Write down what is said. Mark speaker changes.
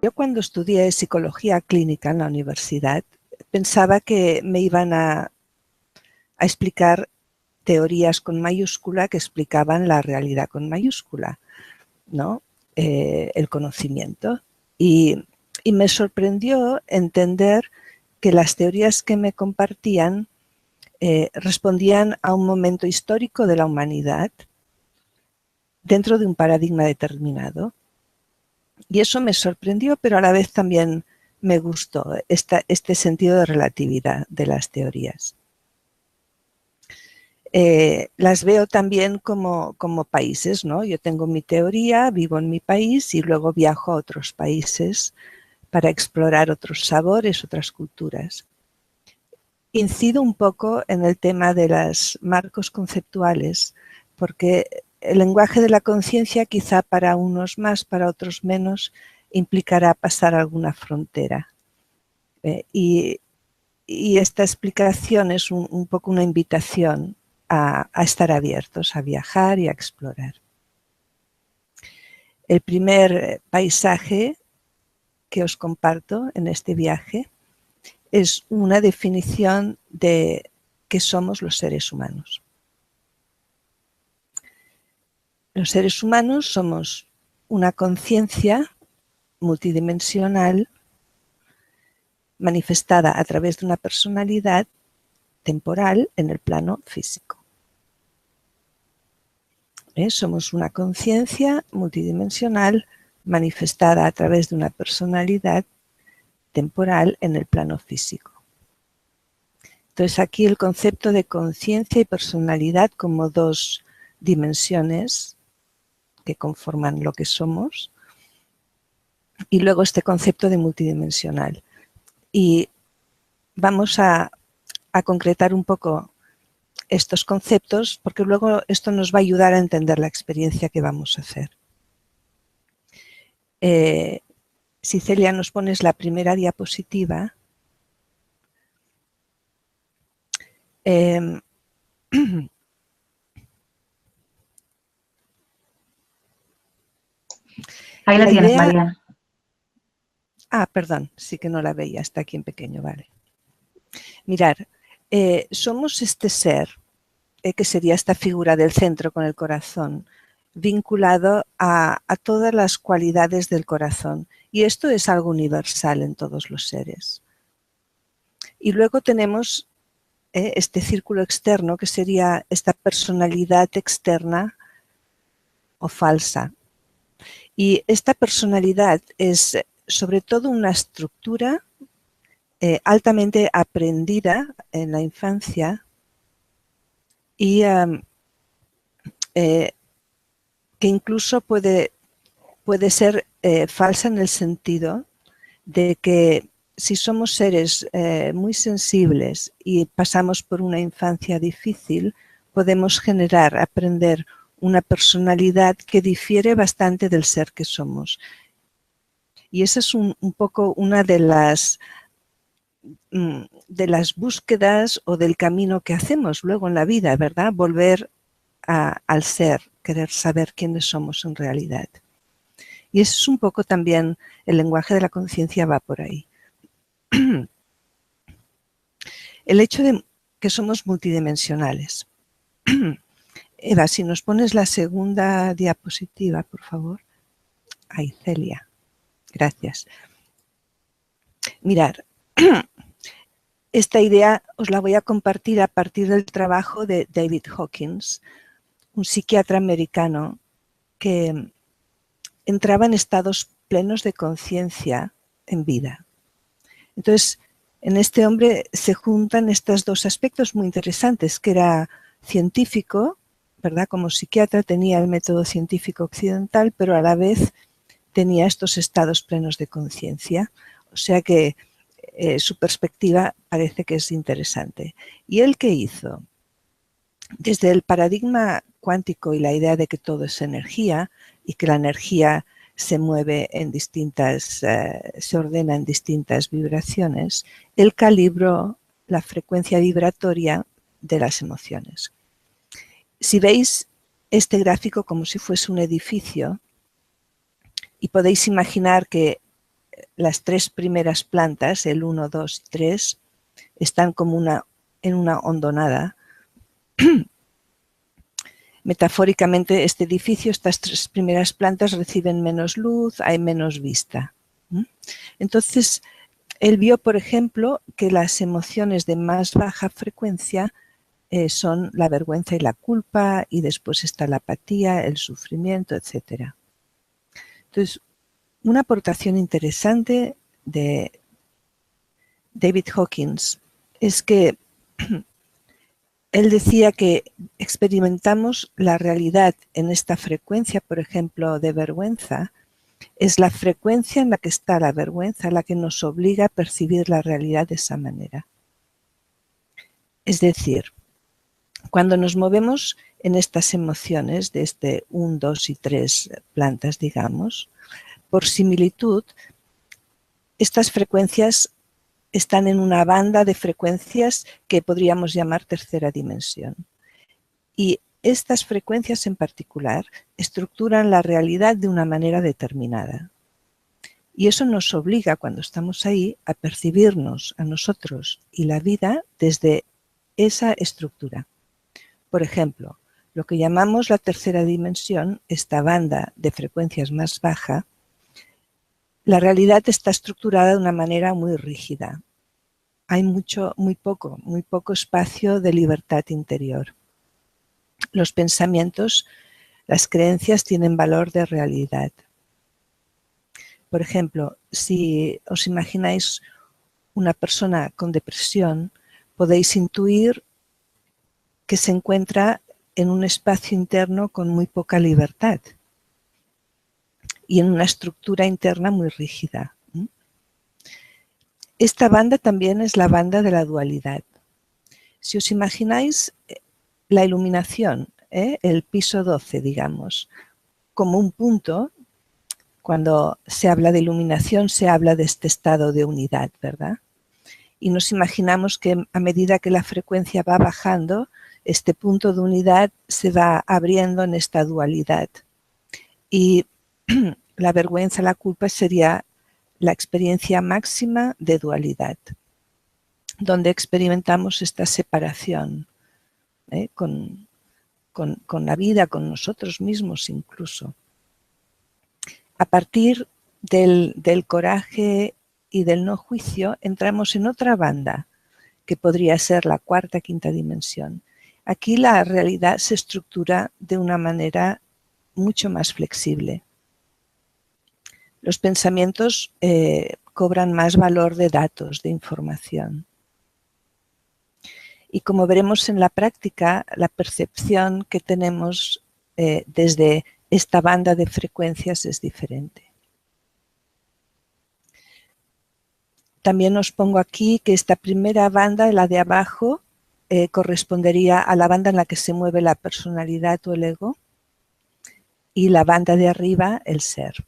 Speaker 1: Yo cuando estudié psicología clínica en la universidad pensaba que me iban a explicar teorías con mayúscula que explicaban la realidad con mayúscula, ¿no? El conocimiento. Y me sorprendió entender que las teorías que me compartían respondían a un momento histórico de la humanidad dentro de un paradigma determinado. Y eso me sorprendió, pero a la vez también me gustó este sentido de relatividad de las teorías. Las veo también como países, ¿no? Yo tengo mi teoría, vivo en mi país y luego viajo a otros países para explorar otros sabores, otras culturas. Incido un poco en el tema de los marcos conceptuales, porque el lenguaje de la conciencia quizá para unos más, para otros menos, implicará pasar alguna frontera. Y esta explicación es un poco una invitación a estar abiertos, a viajar y a explorar. El primer paisaje que os comparto en este viaje es una definición de qué somos los seres humanos. Los seres humanos somos una conciencia multidimensional manifestada a través de una personalidad temporal en el plano físico. Somos una conciencia multidimensional manifestada a través de una personalidad temporal en el plano físico. Entonces aquí el concepto de conciencia y personalidad como dos dimensiones que conforman lo que somos, y luego este concepto de multidimensional. Y vamos a concretar un poco estos conceptos porque luego esto nos va a ayudar a entender la experiencia que vamos a hacer. Si Celia nos pones la primera diapositiva. Ahí
Speaker 2: la tienes, María.
Speaker 1: Perdón, sí que no la veía, está aquí en pequeño, vale. Mirar, somos este ser, que sería esta figura del centro con el corazón, vinculado a todas las cualidades del corazón. Y esto es algo universal en todos los seres. Y luego tenemos este círculo externo, que sería esta personalidad externa o falsa. Y esta personalidad es sobre todo una estructura altamente aprendida en la infancia y que incluso puede ser falsa en el sentido de que si somos seres muy sensibles y pasamos por una infancia difícil, podemos aprender una personalidad que difiere bastante del ser que somos. Y esa es un poco una de las búsquedas o del camino que hacemos luego en la vida, ¿verdad? Volver al ser, querer saber quiénes somos en realidad. Y eso es un poco también, el lenguaje de la conciencia va por ahí. El hecho de que somos multidimensionales. Eva, si nos pones la segunda diapositiva, por favor. Ahí, Celia. Gracias. Mirad, esta idea os la voy a compartir a partir del trabajo de David Hawkins, un psiquiatra americano que entraba en estados plenos de conciencia en vida. Entonces, en este hombre se juntan estos dos aspectos muy interesantes, que era científico, ¿verdad? Como psiquiatra tenía el método científico occidental, pero a la vez tenía estos estados plenos de conciencia. O sea que su perspectiva parece que es interesante. ¿Y él qué hizo? Desde el paradigma cuántico y la idea de que todo es energía y que la energía se mueve en se ordena en distintas vibraciones, él calibró la frecuencia vibratoria de las emociones. Si veis este gráfico como si fuese un edificio y podéis imaginar que las 3 primeras plantas, el 1, 2 y 3, están como en una hondonada. Metafóricamente, este edificio, estas 3 primeras plantas reciben menos luz, hay menos vista. Entonces, él vio, por ejemplo, que las emociones de más baja frecuencia son la vergüenza y la culpa, y después está la apatía, el sufrimiento, etc. Entonces, una aportación interesante de David Hawkins es que él decía que experimentamos la realidad en esta frecuencia, por ejemplo, de vergüenza. Es la frecuencia en la que está la vergüenza la que nos obliga a percibir la realidad de esa manera. Es decir, cuando nos movemos en estas emociones de este 1, 2 y 3 plantas, digamos, por similitud, estas frecuencias están en una banda de frecuencias que podríamos llamar tercera dimensión. Y estas frecuencias en particular estructuran la realidad de una manera determinada. Y eso nos obliga, cuando estamos ahí, a percibirnos a nosotros y la vida desde esa estructura. Por ejemplo, lo que llamamos la tercera dimensión, esta banda de frecuencias más baja, la realidad está estructurada de una manera muy rígida. Hay muy poco espacio de libertad interior. Los pensamientos, las creencias tienen valor de realidad. Por ejemplo, si os imagináis una persona con depresión, podéis intuir que se encuentra en un espacio interno con muy poca libertad y en una estructura interna muy rígida. Esta banda también es la banda de la dualidad. Si os imagináis la iluminación, el piso 12, digamos, como un punto, cuando se habla de iluminación se habla de este estado de unidad, ¿verdad? Y nos imaginamos que a medida que la frecuencia va bajando, este punto de unidad se va abriendo en esta dualidad. Y la vergüenza, la culpa sería la experiencia máxima de dualidad, donde experimentamos esta separación con la vida, con nosotros mismos incluso. A partir del coraje y del no juicio entramos en otra banda, que podría ser la cuarta, quinta dimensión. Aquí la realidad se estructura de una manera mucho más flexible. Los pensamientos cobran más valor de datos, de información. Y como veremos en la práctica, la percepción que tenemos desde esta banda de frecuencias es diferente. También os pongo aquí que esta primera banda, la de abajo, correspondería a la banda en la que se mueve la personalidad o el ego, y la banda de arriba, el ser.